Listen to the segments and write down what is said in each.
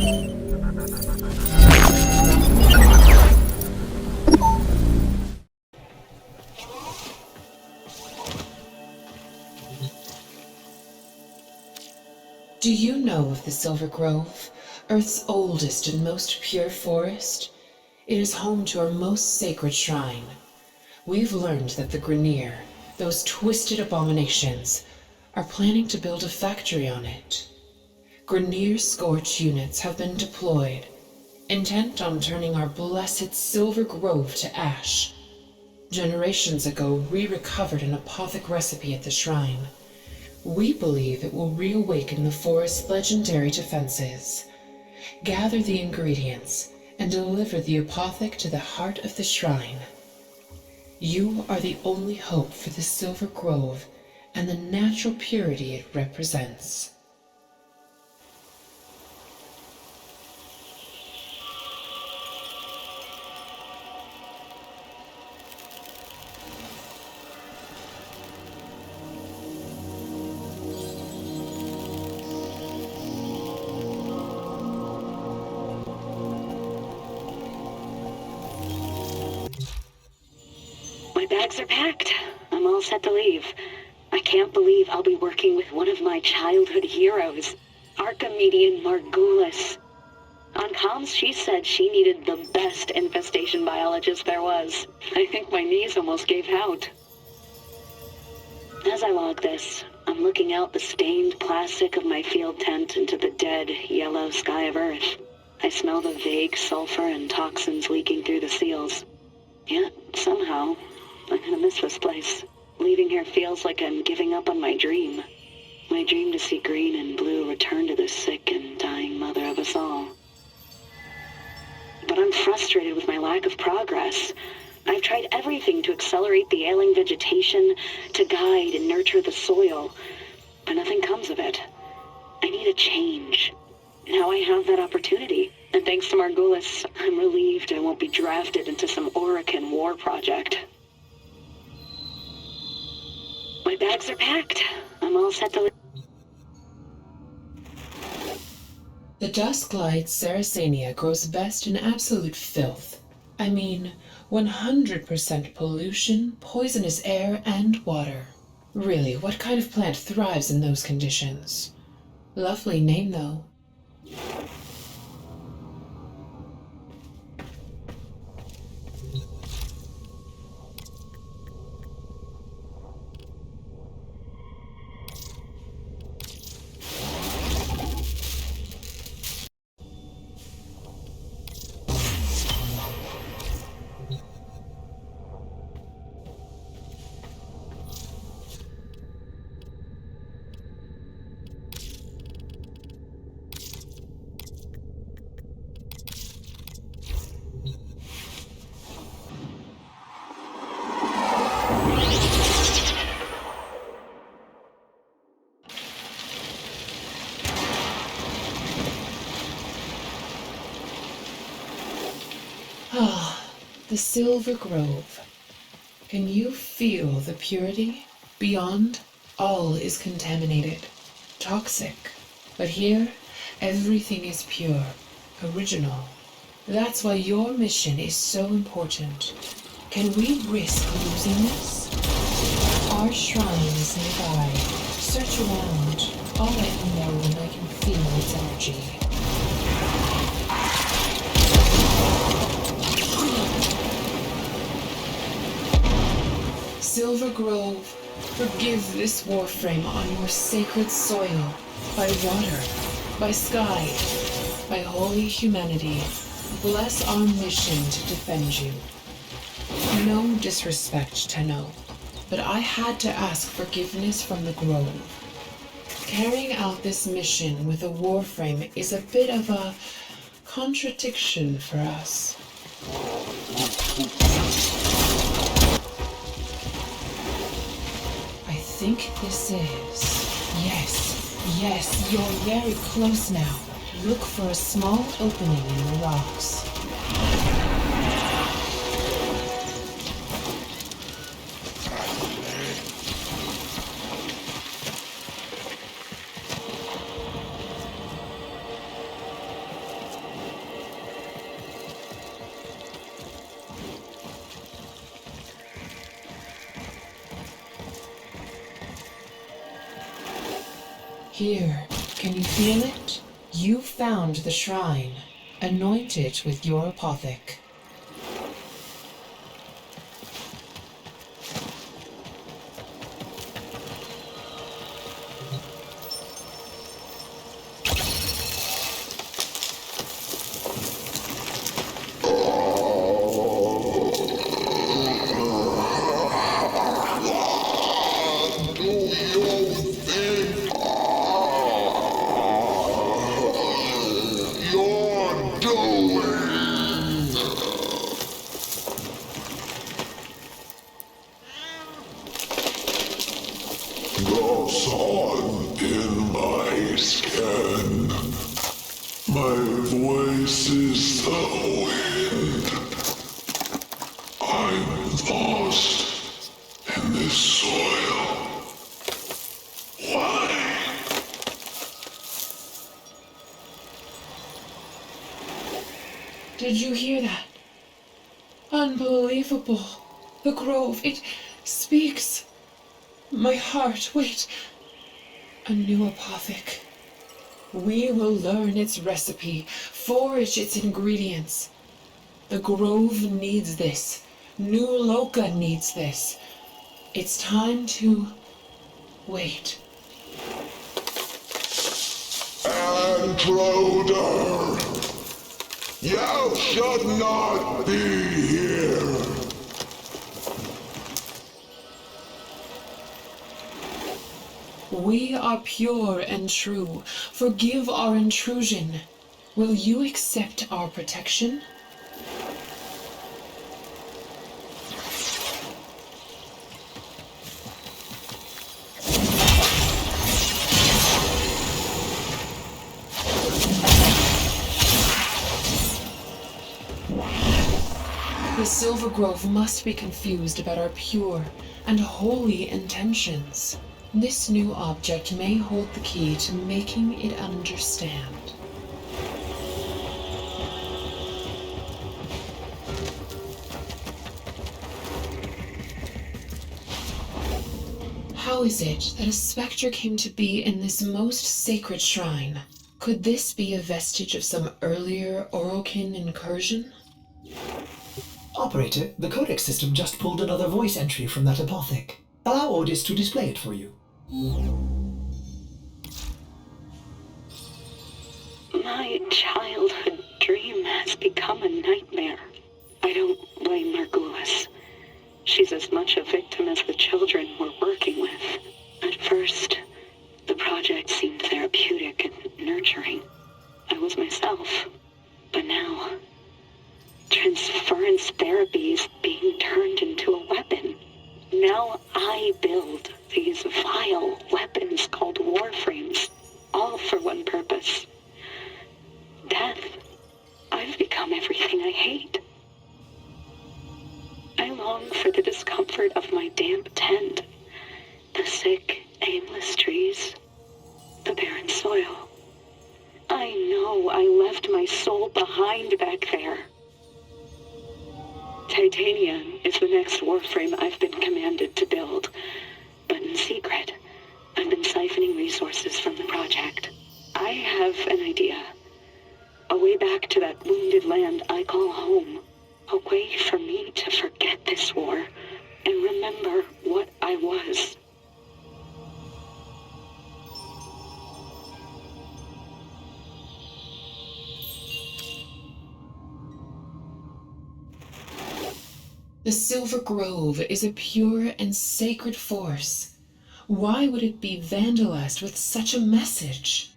Do you know of the Silver Grove, Earth's oldest and most pure forest? It is home to our most sacred shrine. We've learned that the Grineer, those twisted abominations, are planning to build a factory on it. Grineer Scorch units have been deployed, intent on turning our blessed Silver Grove to ash. Generations ago, we recovered an apothic recipe at the shrine. We believe it will reawaken the forest's legendary defenses. Gather the ingredients and deliver the apothic to the heart of the shrine. You are the only hope for the Silver Grove and the natural purity it represents. My bags are packed. I'm all set to leave. I can't believe I'll be working with one of my childhood heroes, Archimedean Margulis. On comms, she said she needed the best infestation biologist there was. I think my knees almost gave out. As I log this, I'm looking out the stained plastic of my field tent into the dead, yellow sky of Earth. I smell the vague sulfur and toxins leaking through the seals. Yet, somehow, I'm gonna miss this place. Leaving here feels like I'm giving up on my dream. My dream to see green and blue return to the sick and dying mother of us all. But I'm frustrated with my lack of progress. I've tried everything to accelerate the ailing vegetation, to guide and nurture the soil, but nothing comes of it. I need a change. Now I have that opportunity, and thanks to Margulis, I'm relieved I won't be drafted into some Orokin war project. My bags are packed. I'm all set to leave. The Dusklight Saracenia grows best in absolute filth. I mean, 100% pollution, poisonous air, and water. Really, what kind of plant thrives in those conditions? Lovely name, though. Ah, the Silver Grove. Can you feel the purity? Beyond, all is contaminated, toxic. But here, everything is pure, original. That's why your mission is so important. Can we risk losing this? Our shrine is nearby. Search around. I'll let you know when I can feel its energy. Silver Grove, forgive this Warframe on your sacred soil, by water, by sky, by holy humanity. Bless our mission to defend you. No disrespect, Tenno, but I had to ask forgiveness from the Grove. Carrying out this mission with a Warframe is a bit of a contradiction for us. I think this is... Yes, you're very close now. Look for a small opening in the rocks. Here, can you feel it? You found the shrine. Anoint it with your apothic. Did you hear that? Unbelievable. The grove, it speaks. My heart, wait. A new apothic. We will learn its recipe, forage its ingredients. The grove needs this. New Loka needs this. It's time to wait. Intruder! You should not be here! We are pure and true. Forgive our intrusion. Will you accept our protection? The Silver Grove must be confused about our pure and holy intentions. This new object may hold the key to making it understand. How is it that a spectre came to be in this most sacred shrine? Could this be a vestige of some earlier Orokin incursion? Operator, the codex system just pulled another voice entry from that apothic. Allow Ordis to display it for you. My childhood dream has become a nightmare. I don't blame Margulis. She's as much a victim as the children we're working with. At first, the project seemed therapeutic and nurturing. I was myself. But now, transference therapy is being turned into a weapon. Now I build these vile weapons called Warframes, all for one purpose. Death. I've become everything I hate. I long for the discomfort of my damp tent, the sick, aimless trees, the barren soil. I know I left my soul behind back there. Titania is the next Warframe I've been commanded to build, but in secret, I've been siphoning resources from the project. I have an idea. A way back to that wounded land I call home. A way for me to forget this war and remember what I was. The Silver Grove is a pure and sacred force. Why would it be vandalized with such a message?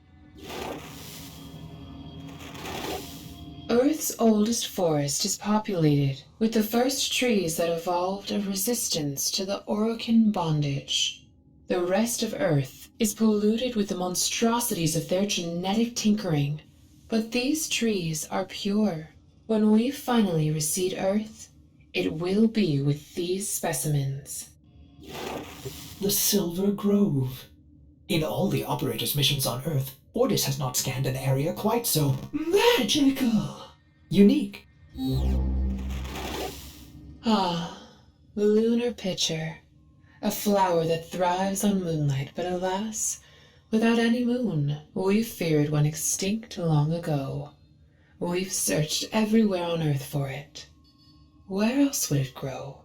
Earth's oldest forest is populated with the first trees that evolved a resistance to the Orokin bondage. The rest of Earth is polluted with the monstrosities of their genetic tinkering. But these trees are pure. When we finally reseed Earth, it will be with these specimens. The Silver Grove. In all the operator's missions on Earth, Ordis has not scanned an area quite so magical. Unique. Ah, lunar pitcher. A flower that thrives on moonlight, but alas, Without any moon, we feared one extinct long ago. We've searched everywhere on Earth for it. Where else would it grow?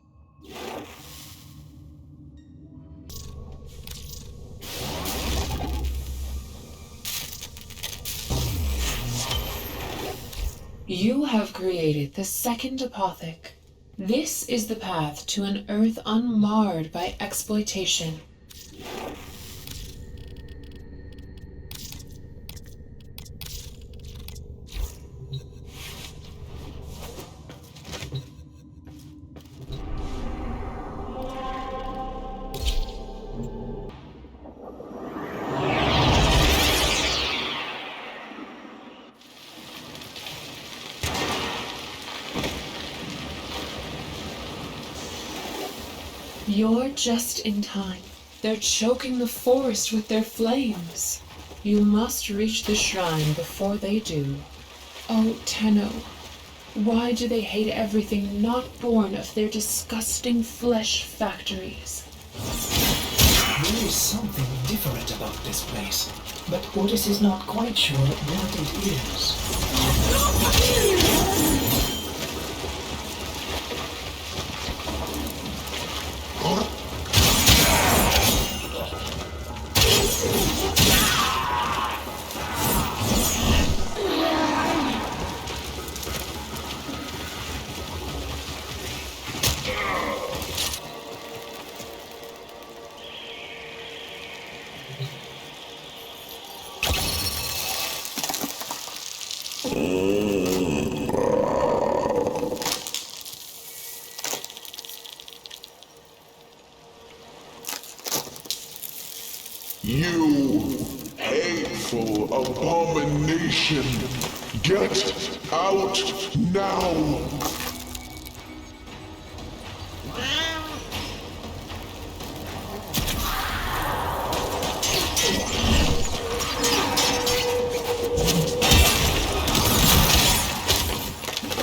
You have created the second apothec. This is the path to an Earth unmarred by exploitation. You're just in time. They're choking the forest with their flames. You must reach the shrine before they do. Oh, Tenno, why do they hate everything not born of their disgusting flesh factories? There is something different about this place, but Otis is not quite sure what it is. You hateful abomination! Get out now!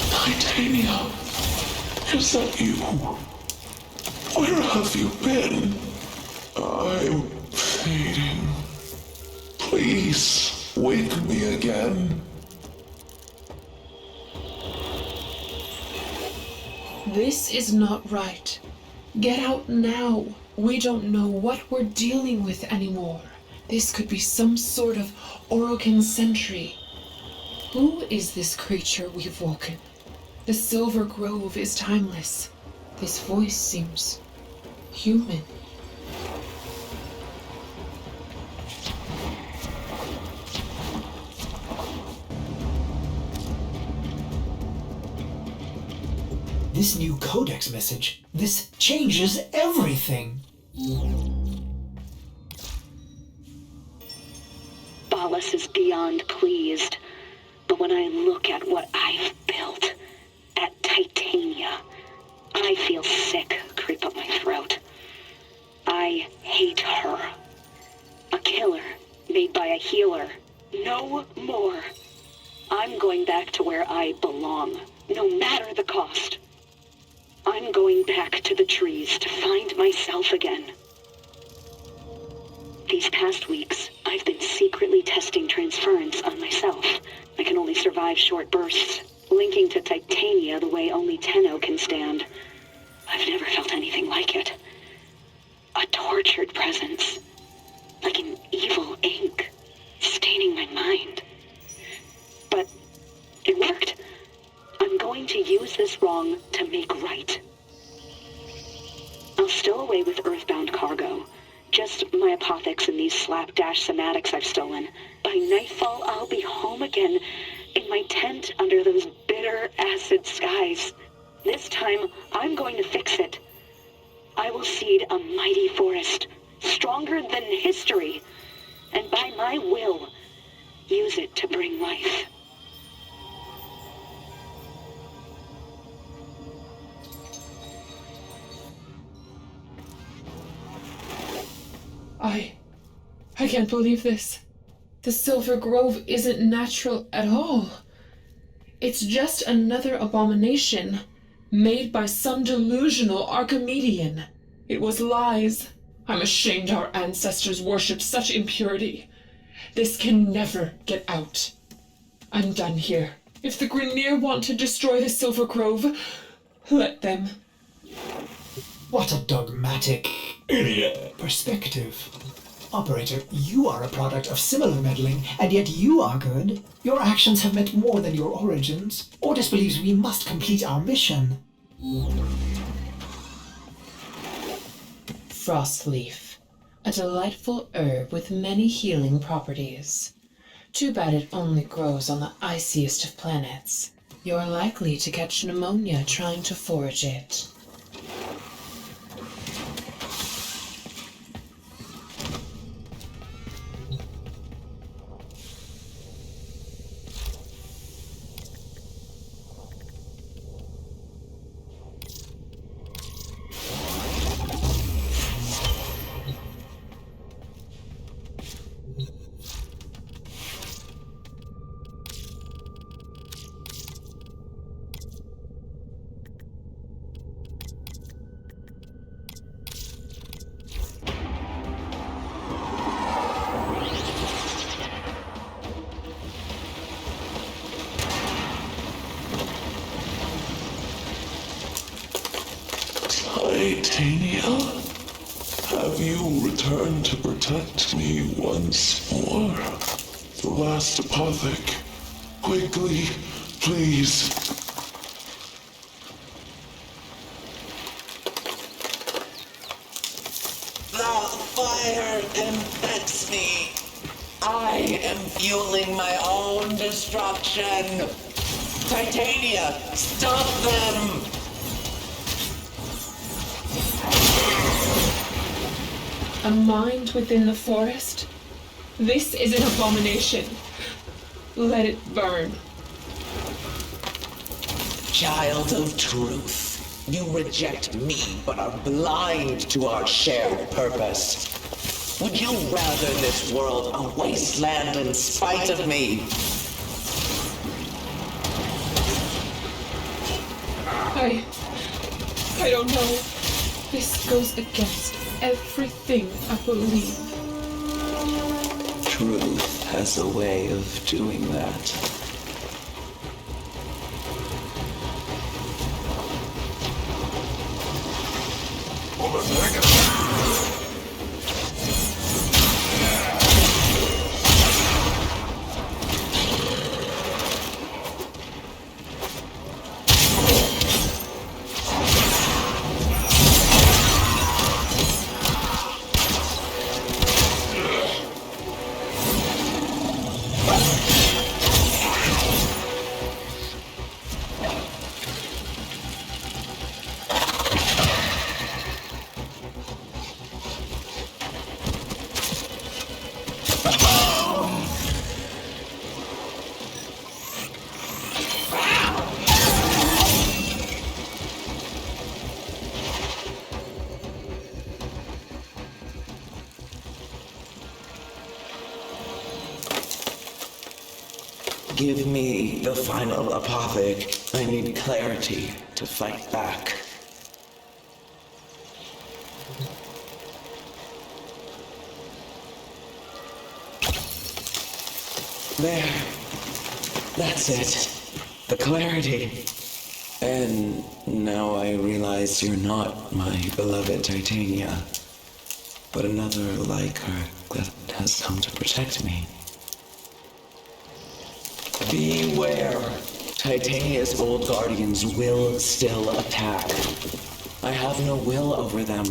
Titania, is that you? Where have you been? I'm fading. Please, wake me again. This is not right. Get out now. We don't know what we're dealing with anymore. This could be some sort of Orokin sentry. Who is this creature we've woken? The Silver Grove is timeless. This voice seems human. This new codex message, this changes everything. Ballas is beyond pleased, but when I look at what I've built, at Titania, I feel sick creep up my throat. I hate her. A killer made by a healer. No more. I'm going back to where I belong, no matter the cost. I'm going back to the trees to find myself again. These past weeks, I've been secretly testing transference on myself. I can only survive short bursts, linking to Titania the way only Tenno can stand. I've never felt anything like it. A tortured presence, like an evil ink, staining my mind. But it worked. I'm going to use this wrong to make right. I'll stow away with earthbound cargo. Just my apothecs and these slapdash somatics I've stolen. By nightfall, I'll be home again in my tent under those bitter acid skies. This time, I'm going to fix it. I will seed a mighty forest, stronger than history, and by my will, use it to bring life. I can't believe this. The Silver Grove isn't natural at all. It's just another abomination made by some delusional Archimedean. It was lies. I'm ashamed our ancestors worshipped such impurity. This can never get out. I'm done here. If the Grineer want to destroy the Silver Grove, let them. What a dogmatic Idiot. perspective. Operator, you are a product of similar meddling, and yet you are good. Your actions have meant more than your origins. Ordis believes we must complete our mission. Frostleaf, a delightful herb with many healing properties. Too bad it only grows on the iciest of planets. You're likely to catch pneumonia trying to forage it. Titania, have you returned to protect me once more? The last apothec. Quickly, please. The fire infects me. I am fueling my own destruction. Titania, stop them! A mind within the forest? This is an abomination. Let it burn. Child of truth, you reject me but are blind to our shared purpose. Would you rather this world a wasteland in spite of me? I don't know. This goes against everything I believe. Truth has a way of doing that. Give me the final apothec. I need clarity to fight back. There. That's it. The clarity. And now I realize you're not my beloved Titania, but another like her that has come to protect me. Beware. Titania's old guardians will still attack. I have no will over them.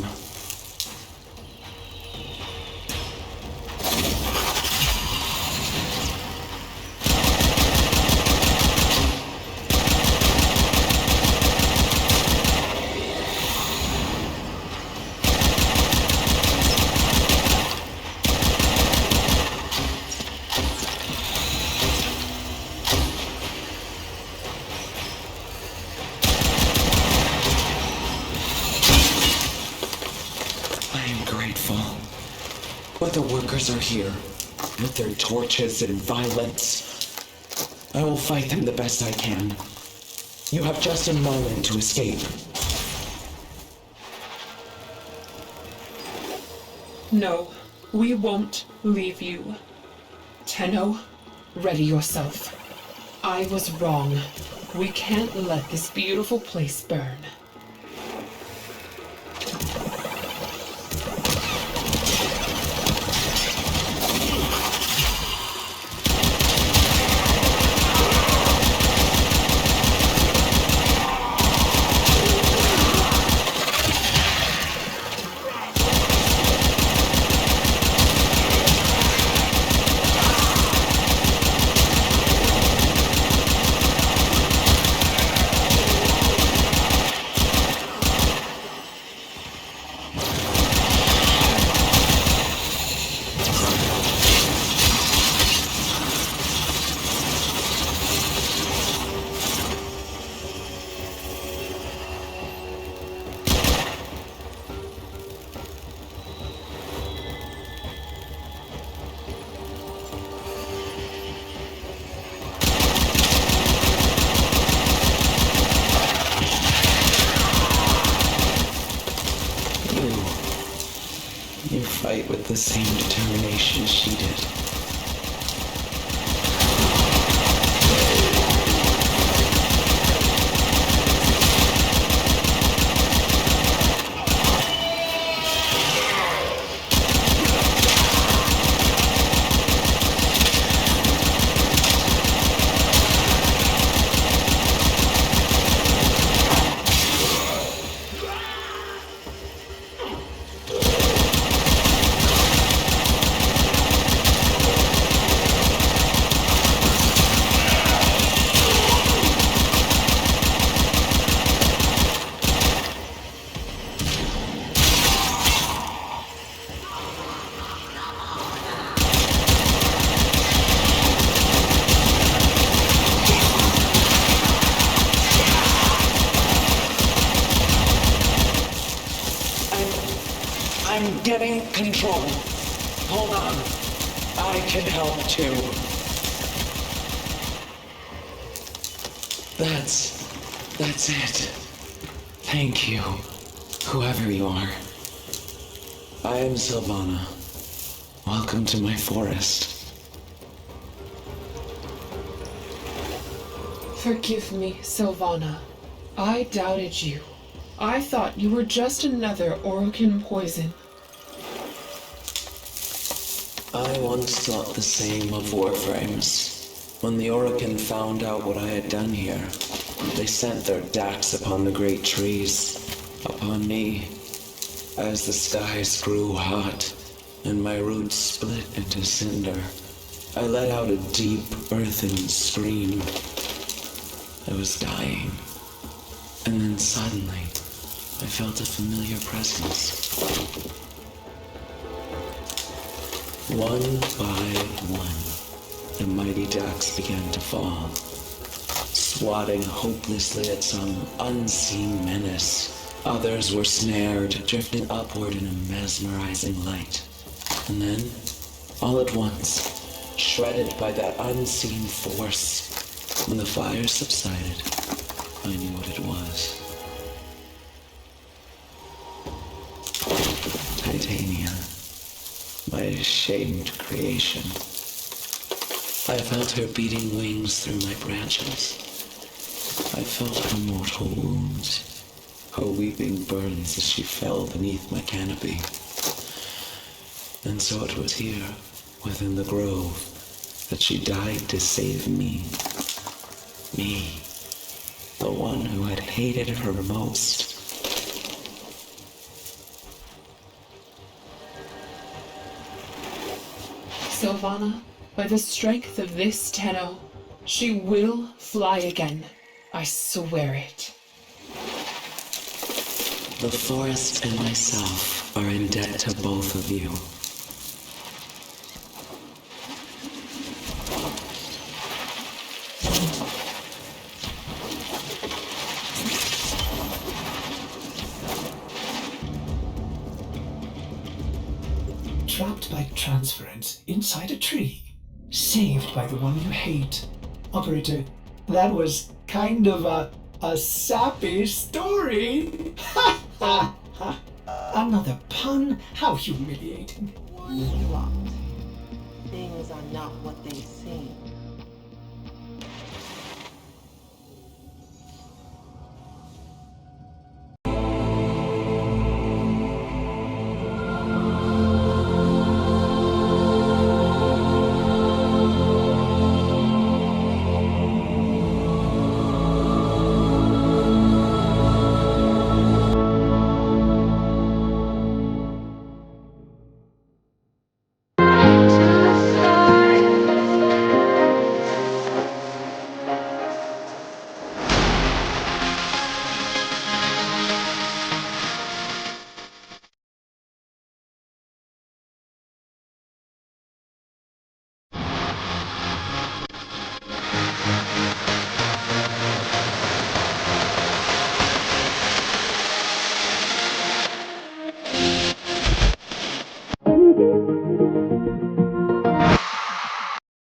But the workers are here, with their torches and violence. I will fight them the best I can. You have just a moment to escape. No, we won't leave you. Tenno, ready yourself. I was wrong. We can't let this beautiful place burn. You fight with the same determination she did. I'm getting control. Hold on. I can help too. That's it. Thank you, whoever you are. I am Sylvana. Welcome to my forest. Forgive me, Sylvana. I doubted you. I thought you were just another Orokin poison. I once thought the same of Warframes. When the Orokin found out what I had done here, they sent their dax upon the great trees, upon me. As the skies grew hot, and my roots split into cinder, I let out a deep, earthen scream. I was dying, and then suddenly, I felt a familiar presence. One by one, the mighty dax began to fall, swatting hopelessly at some unseen menace. Others were snared, drifting upward in a mesmerizing light. And then, all at once, shredded by that unseen force, when the fire subsided, I knew what it was. Titania, my ashamed creation. I felt her beating wings through my branches. I felt her mortal wounds, her weeping burns as she fell beneath my canopy. And so it was here, within the grove, that she died to save me. Me, the one who had hated her most. Sylvana, by the strength of this Tenno, she will fly again. I swear it. The forest and myself are in debt to both of you. Trapped by transference inside a tree. Saved by the one you hate. Operator, that was kind of a sappy story. Ha ha ha. Another pun? How humiliating. things are not what they seem.